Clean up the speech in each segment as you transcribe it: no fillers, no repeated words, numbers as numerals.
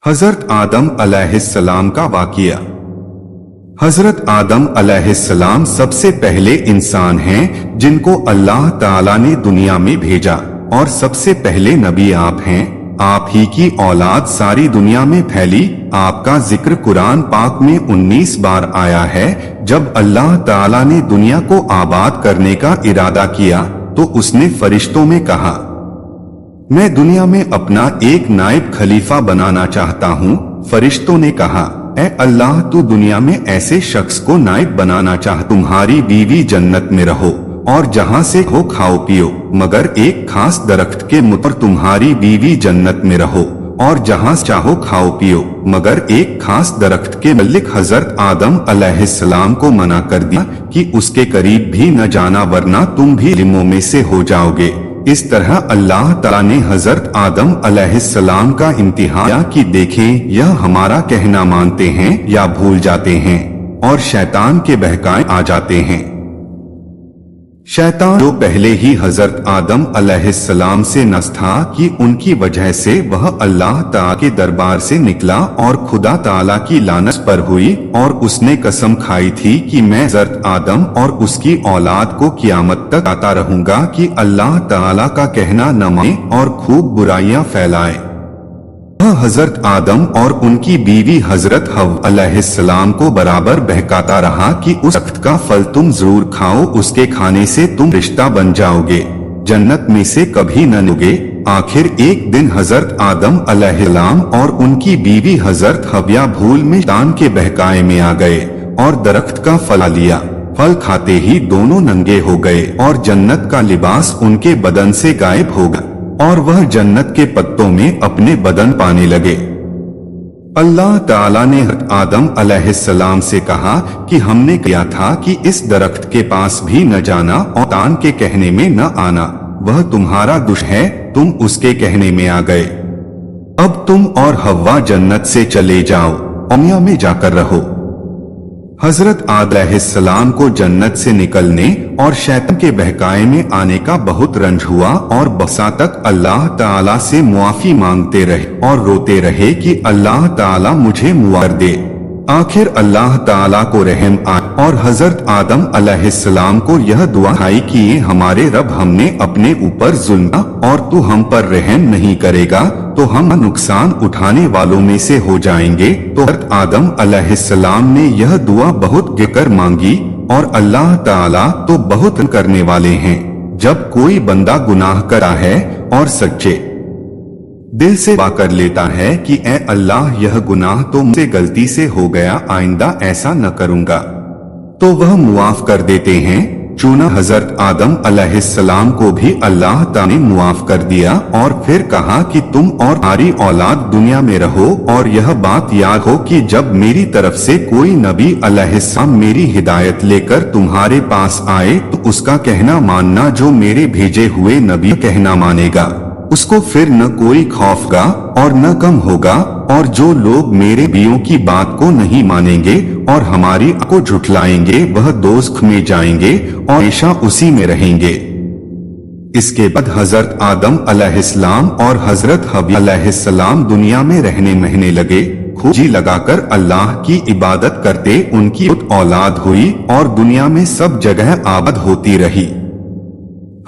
हजरत आदम अलैहिस्सलाम का वाक़िया। हजरत आदम अलैहिस्सलाम सबसे पहले इंसान हैं जिनको अल्लाह ताला ने दुनिया में भेजा और सबसे पहले नबी आप हैं। आप ही की औलाद सारी दुनिया में फैली। आपका जिक्र कुरान पाक में 19 बार आया है। जब अल्लाह ताला ने दुनिया को आबाद करने का इरादा किया तो उसने फरिश्तों में कहा, मैं दुनिया में अपना एक नायब खलीफा बनाना चाहता हूँ। फरिश्तों ने कहा, ऐ अल्लाह, तू दुनिया में ऐसे शख्स को नायब बनाना चाह। तुम्हारी बीवी जन्नत में रहो और जहाँ से हो खाओ पियो, मगर एक खास दरख्त के मुतर। तुम्हारी बीवी जन्नत में रहो और जहाँ चाहो खाओ पियो, मगर एक खास दरख्त के मलिक हजरत आदम अलैहिस्सलाम को मना कर दिया कि उसके करीब भी न जाना वरना तुम भी लिमों में से हो जाओगे। इस तरह अल्लाह ताला ने हजरत आदम अलैहिस्सलाम का इम्तिहान कि देखें यह हमारा कहना मानते हैं या भूल जाते हैं और शैतान के बहकाए आ जाते हैं। शैतान जो पहले ही हजरत आदम अलैहिस्सलाम से नस था कि उनकी वजह से वह अल्लाह ताला के दरबार से निकला और खुदा ताला की लानत पर हुई और उसने कसम खाई थी कि मैं हजरत आदम और उसकी औलाद को क़यामत तक आता रहूंगा कि अल्लाह ताला का कहना न माने और खूब बुराइयां फैलाए। वह हजरत आदम और उनकी बीवी हजरत हव्वा अलैहिस्सलाम को बराबर बहकाता रहा कि उस दरख्त का फल तुम जरूर खाओ, उसके खाने से तुम रिश्ता बन जाओगे, जन्नत में से कभी न निकलोगे। आखिर एक दिन हजरत आदम अलैहिस्सलाम और उनकी बीवी हजरत हव्वा भूल में शैतान के बहकाए में आ गए और दरख्त का फल लिया। फल खाते ही दोनों नंगे हो गए और जन्नत का लिबास उनके बदन से गायब हो गया और वह जन्नत के पत्तों में अपने बदन पाने लगे। अल्लाह ताला ने आदम अलैहिस्सलाम से कहा कि हमने किया था कि इस दरख्त के पास भी न जाना और शैतान के कहने में न आना, वह तुम्हारा दुश्मन है, तुम उसके कहने में आ गए। अब तुम और हव्वा जन्नत से चले जाओ, दुनिया में जाकर रहो। हजरत आदम अलैहिस्सलाम को जन्नत से निकलने और शैतान के बहकाए में आने का बहुत रंज हुआ और बसा तक अल्लाह ताला से मुआफी मांगते रहे और रोते रहे कि अल्लाह ताला मुझे मुआफ कर दे। आखिर अल्लाह ताला को रहम आया और हजरत आदम अलैहिस्सलाम को यह दुआ आई कि हमारे रब, हमने अपने ऊपर जुल्म और तू हम पर रहम नहीं करेगा तो हम नुकसान उठाने वालों में से हो जाएंगे। तो हजरत आदम अलैहिस्सलाम ने यह दुआ बहुत गिरकर मांगी और अल्लाह ताला तो बहुत करने वाले हैं। जब कोई बंदा गुनाह करा है और सच्चे दिल से दुआ कर लेता है कि ऐ अल्लाह, यह गुनाह तो मुझसे गलती से हो गया, आइंदा ऐसा न करूंगा, तो वह मुआफ कर देते हैं। चुना हजरत आदम अलैहिस्सलाम को भी अल्लाह ताला ने मुआफ कर दिया और फिर कहा कि तुम और तुम्हारी औलाद दुनिया में रहो और यह बात याद हो कि जब मेरी तरफ से कोई नबी अलैहिस्सलाम मेरी हिदायत लेकर तुम्हारे पास आए तो उसका कहना मानना, जो मेरे भेजे हुए नबी कहना मानेगा उसको फिर न कोई खौफ होगा और न कम होगा, और जो लोग मेरे नबियों की बात को नहीं मानेंगे और हमारी को झुठलाएंगे वह दोज़ख में जाएंगे और हमेशा उसी में रहेंगे। इसके बाद हजरत आदम अलैहिस्सलाम और हजरत हव्वा अलैहिस्सलाम दुनिया में रहने लगे। खूब जी लगाकर अल्लाह की इबादत करते उनकी औलाद हुई और दुनिया में सब जगह आबाद होती रही।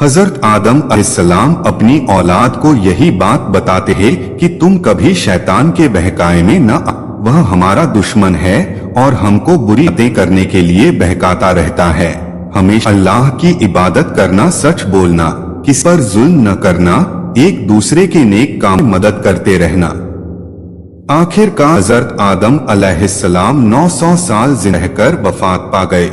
हजरत आदम अलैहिस्सलाम अपनी औलाद को यही बात बताते हैं कि तुम कभी शैतान के बहकाए में न आ, वह हमारा दुश्मन है और हमको बुरी बातें करने के लिए बहकाता रहता है। हमेशा अल्लाह की इबादत करना, सच बोलना, किस पर जुल्म न करना, एक दूसरे के नेक काम मदद करते रहना। आखिरकार हजरत आदम अलैहिस्सलाम 900 साल जिंदा रहकर वफात पा गए।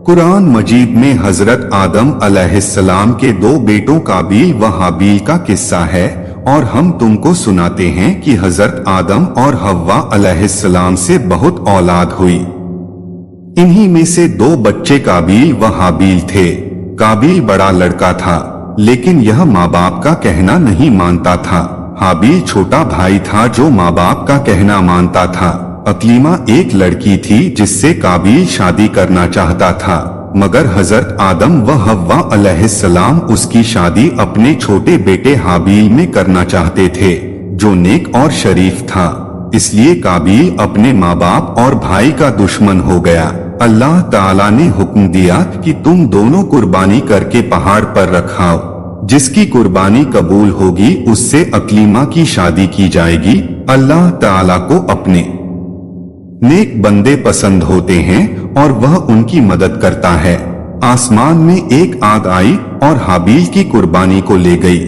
कुरान मजीद में हजरत आदम अलैहिस्सलाम के दो बेटों काबील व हाबील का किस्सा है और हम तुमको सुनाते हैं कि हजरत आदम और हव्वा अलैहिस्सलाम से बहुत औलाद हुई। इन्हीं में से दो बच्चे काबील व हाबील थे। काबील बड़ा लड़का था लेकिन यह माँ बाप का कहना नहीं मानता था। हाबील छोटा भाई था जो माँ बाप का कहना मानता था। अकलीमा एक लड़की थी जिससे काबील शादी करना चाहता था, मगर हजरत आदम व हव्वा अलैहिस्सलाम उसकी शादी अपने छोटे बेटे हाबील में करना चाहते थे जो नेक और शरीफ था। इसलिए काबिल अपने माँ बाप और भाई का दुश्मन हो गया। अल्लाह ताला ने हुक्म दिया कि तुम दोनों कुर्बानी करके पहाड़ पर रखाओ। जिसकी कुर्बानी कबूल होगी उससे अकलीमा की शादी की जाएगी। अल्लाह ताला को अपने नेक बंदे पसंद होते हैं और वह उनकी मदद करता है। आसमान में एक आग आई और हाबील की कुर्बानी को ले गई,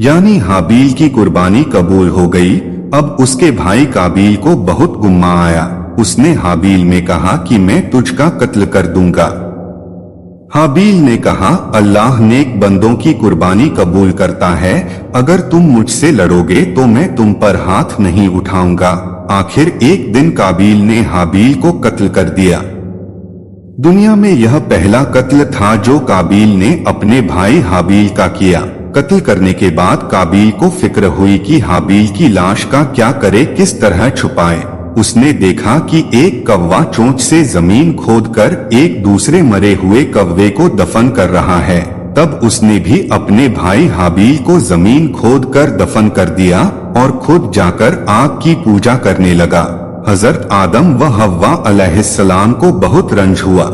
यानी हाबील की कुर्बानी कबूल हो गई। अब उसके भाई काबिल को बहुत गुस्सा आया। उसने हाबील में कहा कि मैं तुझका कत्ल कर दूंगा। हाबील ने कहा, अल्लाह नेक बंदों की कुर्बानी कबूल करता है। अगर तुम मुझसे लड़ोगे तो मैं तुम पर हाथ नहीं उठाऊंगा। आखिर एक दिन काबिल ने हाबील को कत्ल कर दिया। दुनिया में यह पहला कत्ल था जो काबिल ने अपने भाई हाबील का किया। कत्ल करने के बाद काबिल को फिक्र हुई कि हाबील की लाश का क्या करे, किस तरह छुपाए। उसने देखा कि एक कौवा चोंच से जमीन खोदकर एक दूसरे मरे हुए कौवे को दफन कर रहा है। तब उसने भी अपने भाई हाबील को जमीन खोदकर दफन कर दिया और खुद जाकर आग की पूजा करने लगा। हजरत आदम व हव्वा अलैहिस्सलाम को बहुत रंज हुआ।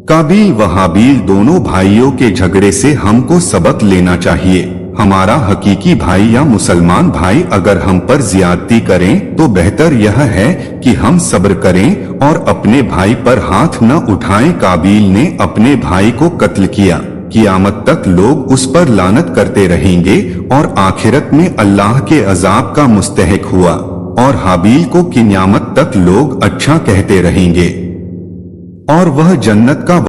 काबिल व हाबील दोनों भाइयों के झगड़े से हमको सबक लेना चाहिए। हमारा हकीकी भाई या मुसलमान भाई अगर हम पर ज्यादती करें तो बेहतर यह है कि हम सब्र करें और अपने भाई पर हाथ न उठाएं। काबिल ने अपने भाई को कत्ल किया। क़यामत तक लोग उस पर लानत करते रहेंगे और आखिरत में अल्लाह के अजाब का मुस्तहिक हुआ, और हाबील को क़यामत तक लोग अच्छा कहते रहेंगे और वह जन्नत का